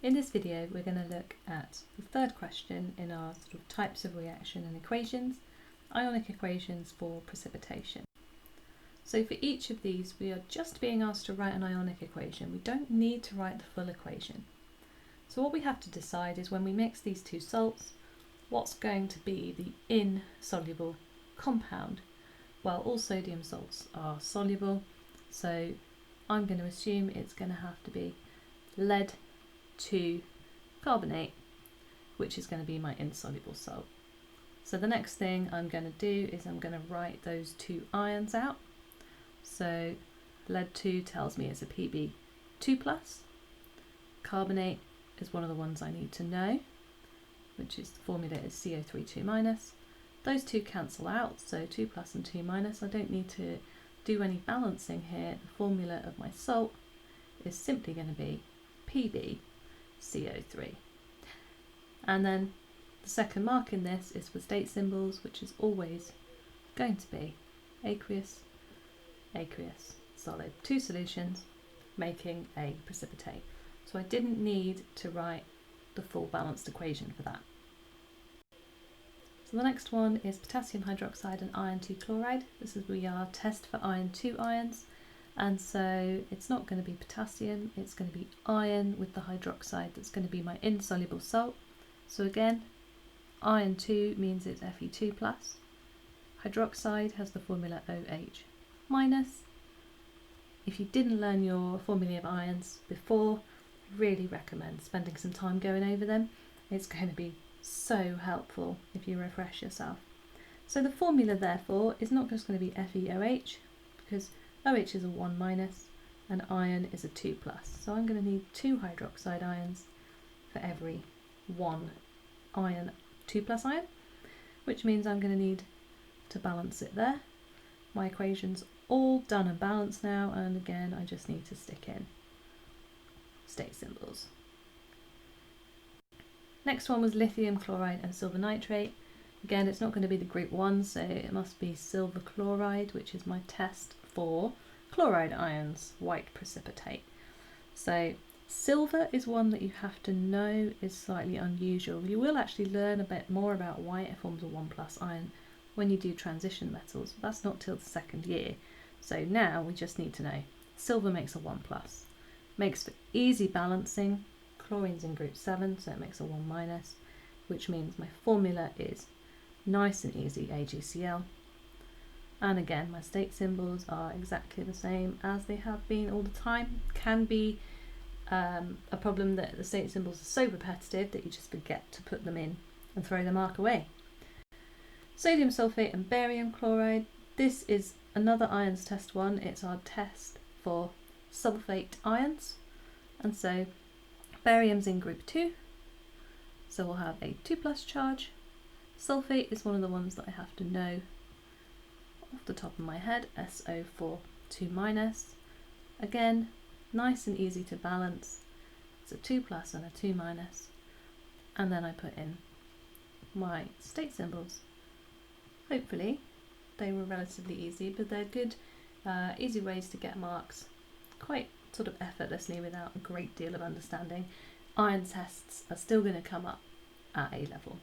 In this video we're going to look at the third question in our sort of types of reaction and equations, ionic equations for precipitation. So for each of these we are just being asked to write an ionic equation. We don't need to write the full equation. So what we have to decide is when we mix these two salts, what's going to be the insoluble compound? Well, all sodium salts are soluble, so I'm going to assume it's going to have to be lead to carbonate, which is going to be my insoluble salt. So the next thing I'm going to do is I'm going to write those two ions out. So lead 2 tells me it's a Pb2+. Carbonate is one of the ones I need to know, which is the formula is CO3 2-. Those two cancel out, so 2 plus and 2 minus. I don't need to do any balancing here. The formula of my salt is simply going to be PbCO3. And then the second mark in this is for state symbols, which is always going to be aqueous, aqueous, solid. Two solutions making a precipitate. So I didn't need to write the full balanced equation for that. So the next one is potassium hydroxide and iron 2 chloride. This is our test for iron 2 ions. And so it's not going to be potassium, it's going to be iron with the hydroxide that's going to be my insoluble salt. So again, iron 2 means it's Fe2+. Hydroxide has the formula OH-. If you didn't learn your formulae of ions before, I really recommend spending some time going over them. It's going to be so helpful if you refresh yourself. So the formula therefore is not just going to be FeOH, because OH is a 1- and iron is a 2+. So I'm going to need 2 hydroxide ions for every 1 iron, 2+ ion, which means I'm going to need to balance it there. My equation's all done and balanced now, and again I just need to stick in state symbols. Next one was lithium, chloride and silver nitrate. Again, it's not going to be the group 1, so it must be silver chloride, which is my test for chloride ions, white precipitate. So silver is one that you have to know is slightly unusual. You will actually learn a bit more about why it forms a 1+ ion when you do transition metals. That's not till the second year. So now we just need to know silver makes a 1+. Makes for easy balancing. Chlorine's in group 7, so it makes a 1-, which means my formula is nice and easy, AgCl. And again, my state symbols are exactly the same as they have been all the time. Can be a problem that the state symbols are so repetitive that you just forget to put them in and throw the mark away. Sodium sulfate and barium chloride. This is another ions test one. It's our test for sulfate ions. And so barium's in group 2, so we'll have a 2+ charge. Sulfate is one of the ones that I have to know off the top of my head, SO4 2-. Again, nice and easy to balance. It's a 2+ and a 2-, and then I put in my state symbols. Hopefully they were relatively easy, but they're good, easy ways to get marks quite sort of effortlessly without a great deal of understanding. Iron tests are still going to come up at A level.